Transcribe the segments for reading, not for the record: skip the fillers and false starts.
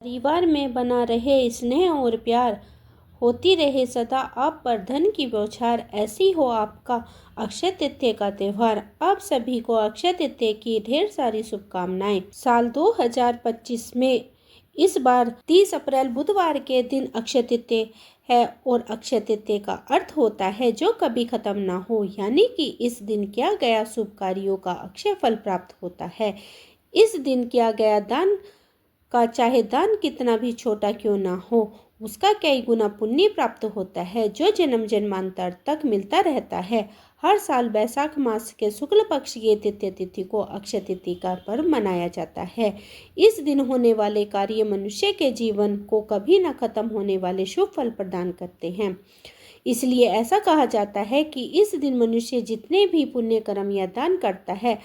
परिवार में बना रहे स्नेह और प्यार, होती रहे सदा आप पर धन की बौछार, ऐसी हो आपका अक्षय तृतीया का त्यौहार। आप सभी को अक्षय तृतीया की ढेर सारी शुभकामनाएं। साल 2025 में इस बार 30 अप्रैल बुधवार के दिन अक्षय तृतीया है और अक्षय तृतीया का अर्थ होता है जो कभी खत्म ना हो, यानी कि इस दिन किया गया शुभ कार्यों का अक्षय फल प्राप्त होता है। इस दिन किया गया दान का चाहे दान कितना भी छोटा क्यों ना हो, उसका कई गुना पुण्य प्राप्त होता है जो जन्म जन्मांतर तक मिलता रहता है। हर साल वैशाख मास के शुक्ल पक्ष की तृतीय तिथि को अक्षय तृतीया का पर्व मनाया जाता है। इस दिन होने वाले कार्य मनुष्य के जीवन को कभी न खत्म होने वाले शुभ फल प्रदान करते हैं। इसलिए ऐसा कहा जाता है कि इस दिन मनुष्य जितने भी पुण्य कर्म या दान करता है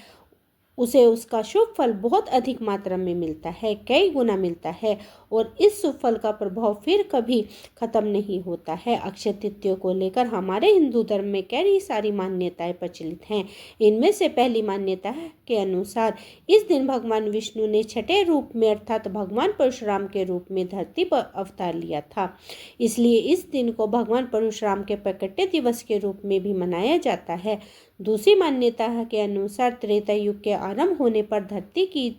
उसे उसका शुभ फल बहुत अधिक मात्रा में मिलता है, कई गुना मिलता है और इस शुभ फल का प्रभाव फिर कभी खत्म नहीं होता है। अक्षय तृतीया को लेकर हमारे हिंदू धर्म में कई सारी मान्यताएं प्रचलित हैं। इनमें से पहली मान्यता के अनुसार इस दिन भगवान विष्णु ने छठे रूप में अर्थात भगवान परशुराम के रूप में धरती पर अवतार लिया था, इसलिए इस दिन को भगवान परशुराम के प्रकट दिवस के रूप में भी मनाया जाता है। दूसरी मान्यता के अनुसार त्रेता युग के आरंभ होने पर धरती की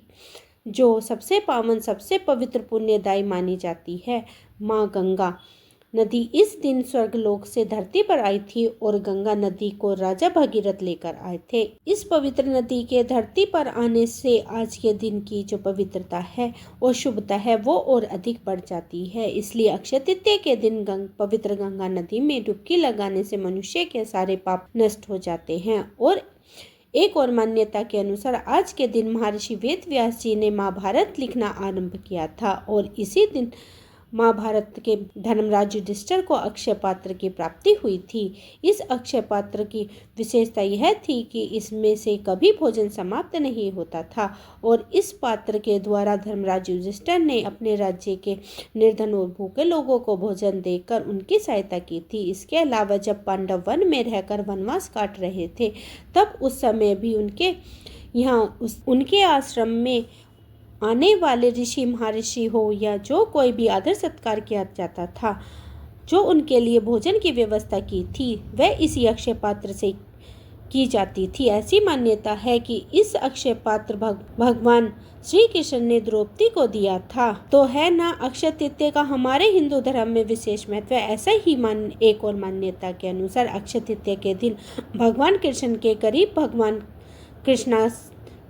जो सबसे पावन सबसे पवित्र पुण्यदायी मानी जाती है माँ गंगा नदी इस दिन स्वर्गलोक से धरती पर आई थी और गंगा नदी को राजा भगीरथ लेकर आए थे। इस पवित्र नदी के धरती पर आने से आज के दिन की जो पवित्रता है और शुभता है वो और अधिक बढ़ जाती है। इसलिए अक्षय तृतीया के दिन पवित्र गंगा नदी में डुबकी लगाने से मनुष्य के सारे पाप नष्ट हो जाते हैं। और एक और मान्यता के अनुसार आज के दिन महर्षि वेद व्यास जी ने महाभारत लिखना आरंभ किया था और इसी दिन महाभारत के धर्मराज युधिष्ठिर को अक्षय पात्र की प्राप्ति हुई थी। इस अक्षय पात्र की विशेषता यह थी कि इसमें से कभी भोजन समाप्त नहीं होता था और इस पात्र के द्वारा धर्मराज युधिष्ठिर ने अपने राज्य के निर्धन और भूखे लोगों को भोजन देकर उनकी सहायता की थी। इसके अलावा जब पांडव वन में रहकर वनवास काट रहे थे तब उस समय भी उनके आश्रम में आने वाले ऋषि महर्षि हो या जो कोई भी आदर सत्कार किया जाता था, जो उनके लिए भोजन की व्यवस्था की थी वह इसी अक्षय पात्र से की जाती थी। ऐसी मान्यता है कि इस अक्षय पात्र भगवान श्री कृष्ण ने द्रौपदी को दिया था। तो है ना अक्षय तृतीया का हमारे हिंदू धर्म में विशेष महत्व। ऐसा ही एक और मान्यता के अनुसार अक्षय तृतीया के दिन भगवान कृष्ण के करीब भगवान कृष्ण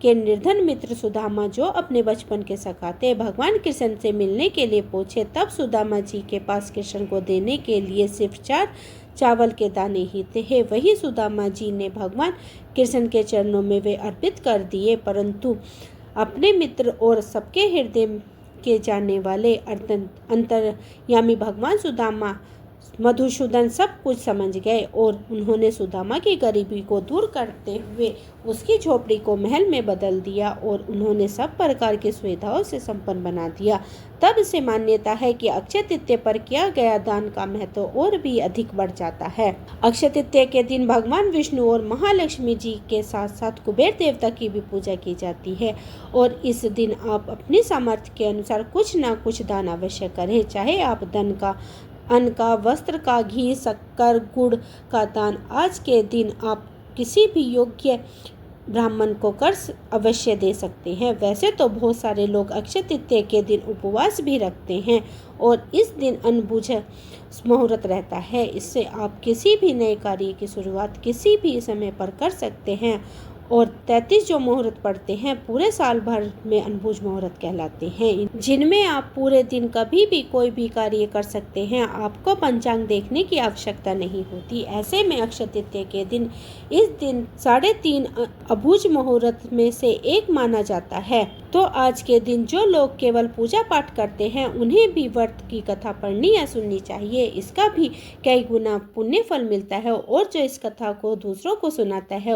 के निर्धन मित्र सुदामा जो अपने बचपन के सखा थे भगवान कृष्ण से मिलने के लिए पहुंचे, तब सुदामा जी के पास कृष्ण को देने के लिए सिर्फ 4 चावल के दाने ही थे। वही सुदामा जी ने भगवान कृष्ण के चरणों में वे अर्पित कर दिए, परंतु अपने मित्र और सबके हृदय के जाने वाले अंतर्यामी भगवान सुदामा मधुसूदन सब कुछ समझ गए और उन्होंने सुदामा की गरीबी को दूर करते हुए उसकी झोपड़ी को महल में बदल दिया और उन्होंने सब प्रकार की सुविधाओं से संपन्न बना दिया। तब से मान्यता है कि अक्षय तृतीया पर किया गया दान का महत्व और भी अधिक बढ़ जाता है। अक्षय तृतीया के दिन भगवान विष्णु और महालक्ष्मी जी के साथ साथ कुबेर देवता की भी पूजा की जाती है और इस दिन आप अपनी सामर्थ्य के अनुसार कुछ न कुछ दान अवश्य करें, चाहे आप धन का, अन्न का, वस्त्र का, घी, शक्कर, गुड़ का दान आज के दिन आप किसी भी योग्य ब्राह्मण को कर अवश्य दे सकते हैं। वैसे तो बहुत सारे लोग अक्षय तृतीया के दिन उपवास भी रखते हैं और इस दिन अनबुझ मुहूर्त रहता है। इससे आप किसी भी नए कार्य की शुरुआत किसी भी समय पर कर सकते हैं और 33 जो मुहूर्त पड़ते हैं पूरे साल भर में अनबुझ मुहूर्त कहलाते हैं, जिनमें आप पूरे दिन कभी भी कोई भी कार्य कर सकते हैं। आपको पंचांग देखने की आवश्यकता नहीं होती। ऐसे में अक्षय तृतीया के दिन इस दिन 3.5 अबुझ मुहूर्त में से एक माना जाता है। तो आज के दिन जो लोग केवल पूजा पाठ करते हैं उन्हें भी व्रत की कथा पढ़नी या सुननी चाहिए। इसका भी कई गुना पुण्य फल मिलता है और जो इस कथा को दूसरों को सुनाता है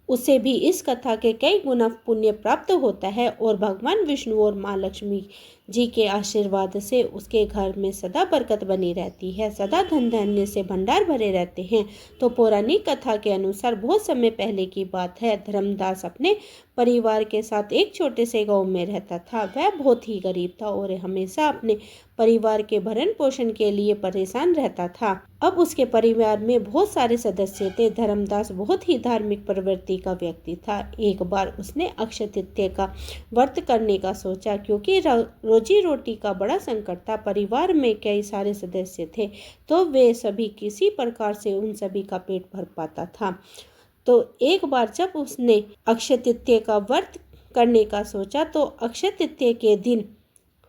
उसे भी इस कथा के कई गुना पुण्य प्राप्त होता है और भगवान विष्णु और माँ लक्ष्मी जी के आशीर्वाद से उसके घर में सदा बरकत बनी रहती है, सदा धन धान्य से भंडार भरे रहते हैं। तो पौराणिक कथा के अनुसार बहुत समय पहले की बात है। धर्मदास अपने परिवार के साथ एक छोटे से गांव में रहता था। वह बहुत ही गरीब था और हमेशा अपने परिवार के भरण पोषण के लिए परेशान रहता था। अब उसके परिवार में बहुत सारे सदस्य थे। धर्मदास बहुत ही धार्मिक प्रवृत्ति का व्यक्ति था। एक बार उसने अक्षय तृतीया का व्रत करने का सोचा, क्योंकि रोजी रोटी का बड़ा संकट था। परिवार में कई सारे सदस्य थे, तो वे सभी किसी प्रकार से उन सभी का पेट भर पाता था। तो एक बार जब उसने अक्षय तृतीया का व्रत करने का सोचा, तो अक्षय तृतीया के दिन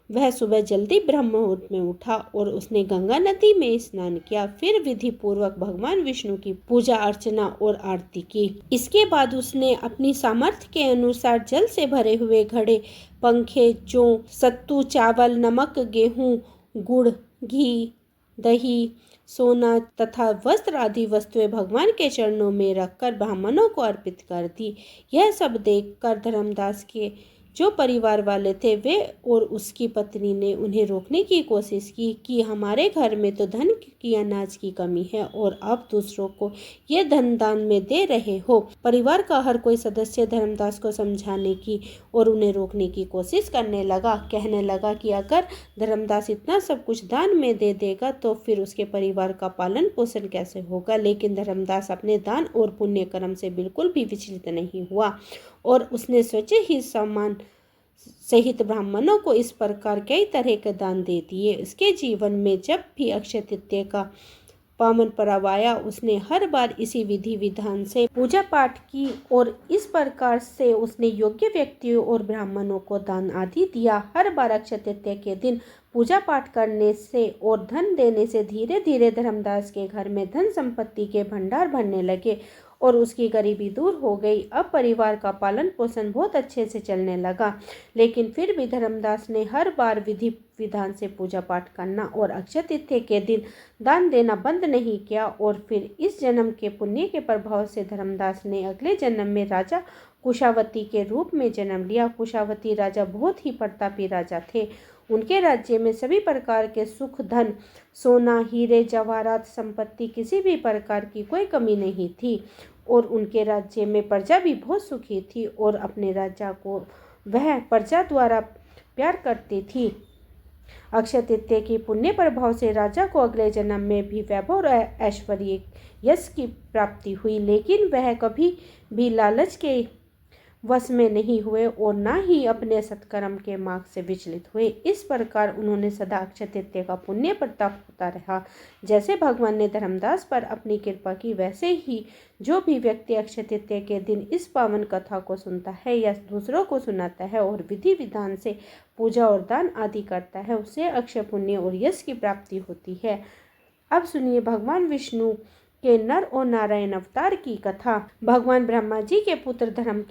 वह सुबह जल्दी ब्रह्म मुहूर्त में उठा और उसने गंगा नदी में स्नान किया। फिर विधि पूर्वक भगवान विष्णु की पूजा अर्चना और आरती की। इसके बाद उसने अपनी सामर्थ्य के अनुसार जल से भरे हुए घड़े, पंखे, जौ, सत्तू, चावल, नमक, गेहूं, गुड़, घी, दही, सोना तथा वस्त्र आदि वस्तुएं भगवान के चरणों में रखकर ब्राह्मणों को अर्पित कर दी। यह सब देखकर धर्मदास के जो परिवार वाले थे, वे और उसकी पत्नी ने उन्हें रोकने की कोशिश की कि हमारे घर में तो धन की, अनाज की कमी है और आप दूसरों को ये धन दान में दे रहे हो। परिवार का हर कोई सदस्य धर्मदास को समझाने की और उन्हें रोकने की कोशिश करने लगा। कहने लगा कि अगर धर्मदास इतना सब कुछ दान में दे देगा तो फिर उसके परिवार का पालन पोषण कैसे होगा। लेकिन धर्मदास अपने दान और पुण्य कर्म से बिल्कुल भी विचलित नहीं हुआ और उसने सोचे ही सम्मान सहित ब्राह्मणों को इस प्रकार कई तरह के दान दे दिए। उसके जीवन में जब भी अक्षय तृतीया का पावन पर्व आया, उसने हर बार इसी विधि विधान से पूजा पाठ की और इस प्रकार से उसने योग्य व्यक्तियों और ब्राह्मणों को दान आदि दिया। हर बार अक्षय तृतीया के दिन पूजा पाठ करने से और धन देने से धीरे धीरे धर्मदास के घर में धन संपत्ति के भंडार भरने लगे और उसकी गरीबी दूर हो गई। अब परिवार का पालन पोषण बहुत अच्छे से चलने लगा। लेकिन फिर भी धर्मदास ने हर बार विधि विधान से पूजा पाठ करना और अक्षय तृतीया के दिन दान देना बंद नहीं किया। और फिर इस जन्म के पुण्य के प्रभाव से धर्मदास ने अगले जन्म में राजा कुशावती के रूप में जन्म लिया। कुशावती राजा बहुत ही प्रतापी राजा थे। उनके राज्य में सभी प्रकार के सुख, धन, सोना, हीरे, जवाहरात, संपत्ति, किसी भी प्रकार की कोई कमी नहीं थी और उनके राज्य में प्रजा भी बहुत सुखी थी और अपने राजा को वह प्रजा द्वारा प्यार करती थी। अक्षय तृतीया की पुण्य प्रभाव से राजा को अगले जन्म में भी वैभव और ऐश्वर्य, यश की प्राप्ति हुई, लेकिन वह कभी भी लालच के वश में नहीं हुए और ना ही अपने सत्कर्म के मार्ग से विचलित हुए। इस प्रकार उन्होंने सदा अक्षय तृतीया का पुण्य प्रताप होता रहा। जैसे भगवान ने धर्मदास पर अपनी कृपा की, वैसे ही जो भी व्यक्ति अक्षय तृतीया के दिन इस पावन कथा को सुनता है या दूसरों को सुनाता है और विधि विधान से पूजा और दान आदि करता है, उसे अक्षय पुण्य और यश की प्राप्ति होती है। अब सुनिए भगवान विष्णु के नर और नारायण अवतार की कथा। भगवान ब्रह्मा जी के पुत्र धर्म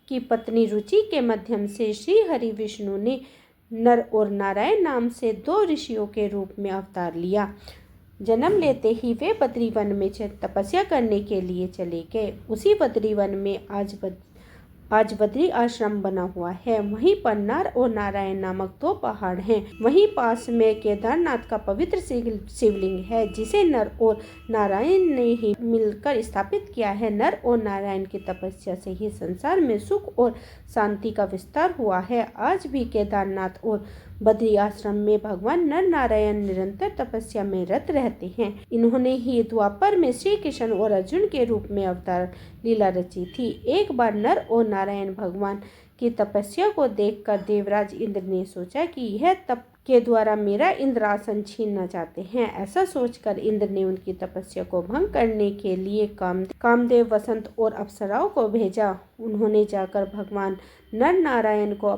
की पत्नी रुचि के माध्यम से श्री हरि विष्णु ने नर और नारायण नाम से 2 ऋषियों के रूप में अवतार लिया। जन्म लेते ही वे बद्री वन में तपस्या करने के लिए चले गए। उसी बद्री वन में आज बद्री आश्रम बना हुआ है। वहीं पर नर और नारायण नामक 2 पहाड़ हैं। वहीं पास में केदारनाथ का पवित्र शिवलिंग है, जिसे नर और नारायण ने ही मिलकर स्थापित किया है। नर और नारायण की तपस्या से ही संसार में सुख और शांति का विस्तार हुआ है। आज भी केदारनाथ और बद्री आश्रम में भगवान नर नारायण निरंतर तपस्या में रत रहते हैं। इन्होंने ही द्वापर में श्री कृष्ण और अर्जुन के रूप में अवतार लीला रची थी। एक बार नर और नारायण भगवान की तपस्या को देखकर देवराज इंद्र ने सोचा कि यह तप के द्वारा मेरा इंद्रासन छीनना चाहते हैं। ऐसा सोचकर इंद्र ने उनकी तपस्या को भंग करने के लिए कामदेव, वसंत और अप्सराओं को भेजा। उन्होंने जाकर भगवान नर नारायण को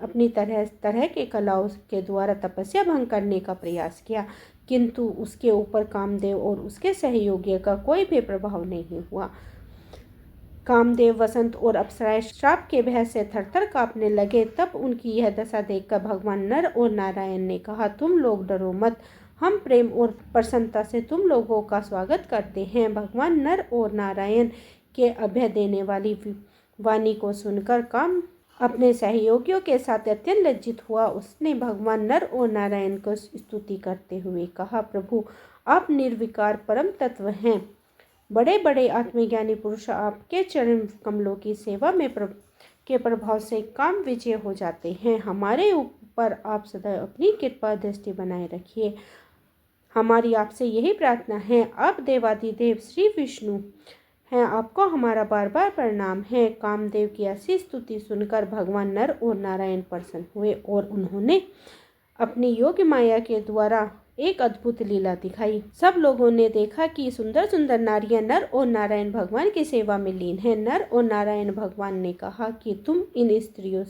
अपनी तरह के कलाओं के द्वारा तपस्या भंग करने का प्रयास किया, किंतु उसके ऊपर कामदेव और उसके सहयोगियों का कोई भी प्रभाव नहीं हुआ। कामदेव, वसंत और अप्सराएं श्राप के भय से थरथर कांपने लगे। तब उनकी यह दशा देखकर भगवान नर और नारायण ने कहा, तुम लोग डरो मत, हम प्रेम और प्रसन्नता से तुम लोगों का स्वागत करते हैं। भगवान नर और नारायण के अभय देने वाली वाणी को सुनकर अपने सहयोगियों के साथ अत्यंत लज्जित हुआ। उसने भगवान नर और नारायण को स्तुति करते हुए कहा, प्रभु आप निर्विकार परम तत्व हैं। बड़े बड़े आत्मज्ञानी पुरुष आपके चरण कमलों की सेवा में के प्रभाव से काम विजय हो जाते हैं। हमारे ऊपर आप सदा अपनी कृपा दृष्टि बनाए रखिए। हमारी आपसे यही प्रार्थना है। आप देवादिदेव श्री विष्णु हैं, आपको हमारा बार बार प्रणाम है। कामदेव की ऐसी स्तुति सुनकर भगवान नर और नारायण प्रसन्न हुए और उन्होंने अपनी योग्य माया के द्वारा एक अद्भुत लीला दिखाई। सब लोगों ने देखा कि सुंदर सुंदर नारियां नर और नारायण भगवान की सेवा में लीन हैं। नर और नारायण भगवान ने कहा कि तुम इन स्त्रियों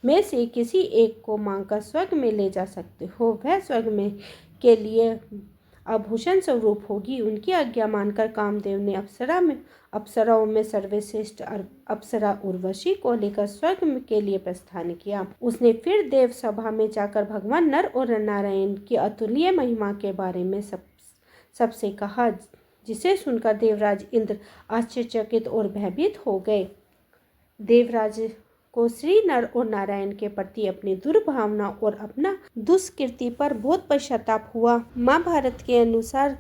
में से किसी एक को मांगकर स्वर्ग में ले जा सकते हो। वह स्वर्ग में के लिए आभूषण स्वरूप होगी। उनकी आज्ञा मानकर कामदेव ने अप्सराओं में सर्वश्रेष्ठ अप्सरा उर्वशी को लेकर स्वर्ग के लिए प्रस्थान किया। उसने फिर देव सभा में जाकर भगवान नर और नारायण की अतुल्य महिमा के बारे में सबसे कहा, जिसे सुनकर देवराज इंद्र आश्चर्यचकित और भयभीत हो गए। देवराज को श्री नर और नारायण के प्रति अपनी दुर्भावना और अपना दुष्कृति पर बहुत पश्चाताप हुआ। महाभारत के अनुसार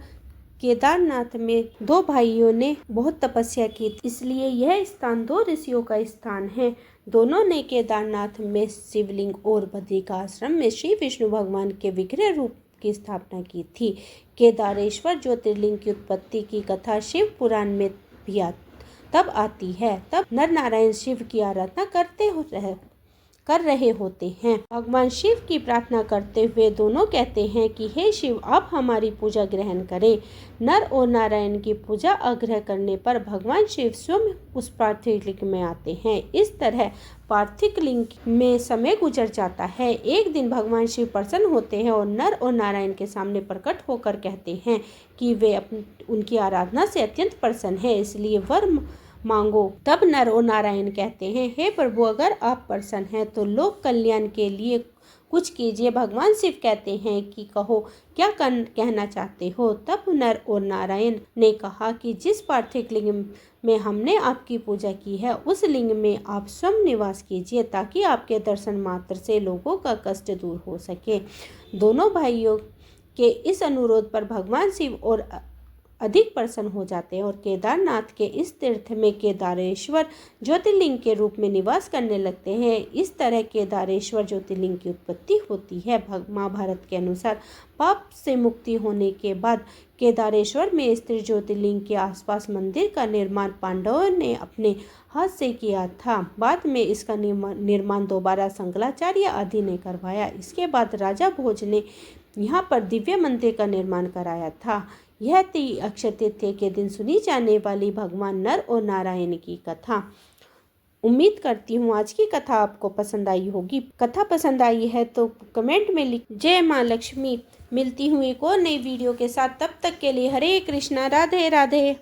केदारनाथ में दो भाइयों ने बहुत तपस्या की, इसलिए यह स्थान दो ऋषियों का स्थान है। दोनों ने केदारनाथ में शिवलिंग और बद्रिकाश्रम में श्री विष्णु भगवान के विग्रह रूप की स्थापना की थी। केदारेश्वर ज्योतिर्लिंग की उत्पत्ति की कथा शिव पुराण में भी तब आती है। तब नर नारायण शिव की आराधना कर रहे होते हैं। भगवान शिव की प्रार्थना करते हुए दोनों कहते हैं कि हे शिव, आप हमारी पूजा ग्रहण करें। नर और नारायण की पूजा आग्रह करने पर भगवान शिव स्वयं उस पार्थिव लिंग में आते हैं। इस तरह पार्थिव लिंग में समय गुजर जाता है। एक दिन भगवान शिव प्रसन्न होते हैं और नर और नारायण के सामने प्रकट होकर कहते हैं कि वे उनकी आराधना से अत्यंत प्रसन्न है, इसलिए वर मांगो। तब नर और नारायण कहते हैं, हे प्रभु, अगर आप प्रसन्न हैं तो लोक कल्याण के लिए कुछ कीजिए। भगवान शिव कहते हैं कि कहो, क्या कहना चाहते हो। तब नर और नारायण ने कहा कि जिस पार्थिव लिंग में हमने आपकी पूजा की है उस लिंग में आप स्वयं निवास कीजिए, ताकि आपके दर्शन मात्र से लोगों का कष्ट दूर हो सके। दोनों भाइयों के इस अनुरोध पर भगवान शिव और अधिक प्रसन्न हो जाते हैं और केदारनाथ के इस तीर्थ में केदारेश्वर ज्योतिर्लिंग के रूप में निवास करने लगते हैं। इस तरह केदारेश्वर ज्योतिर्लिंग की उत्पत्ति होती है। महाभारत के अनुसार पाप से मुक्ति होने के बाद केदारेश्वर में स्थित ज्योतिर्लिंग के आसपास मंदिर का निर्माण पांडवों ने अपने हाथ से किया था। बाद में इसका निर्माण दोबारा शंकराचार्य आदि ने करवाया। इसके बाद राजा भोज ने यहाँ पर दिव्य मंदिर का निर्माण कराया था। यह थी अक्षय तृतीया के दिन सुनी जाने वाली भगवान नर और नारायण की कथा। उम्मीद करती हूँ आज की कथा आपको पसंद आई होगी। कथा पसंद आई है तो कमेंट में लिख जय माँ लक्ष्मी। मिलती हूँ एक और नई वीडियो के साथ, तब तक के लिए हरे कृष्णा, राधे राधे।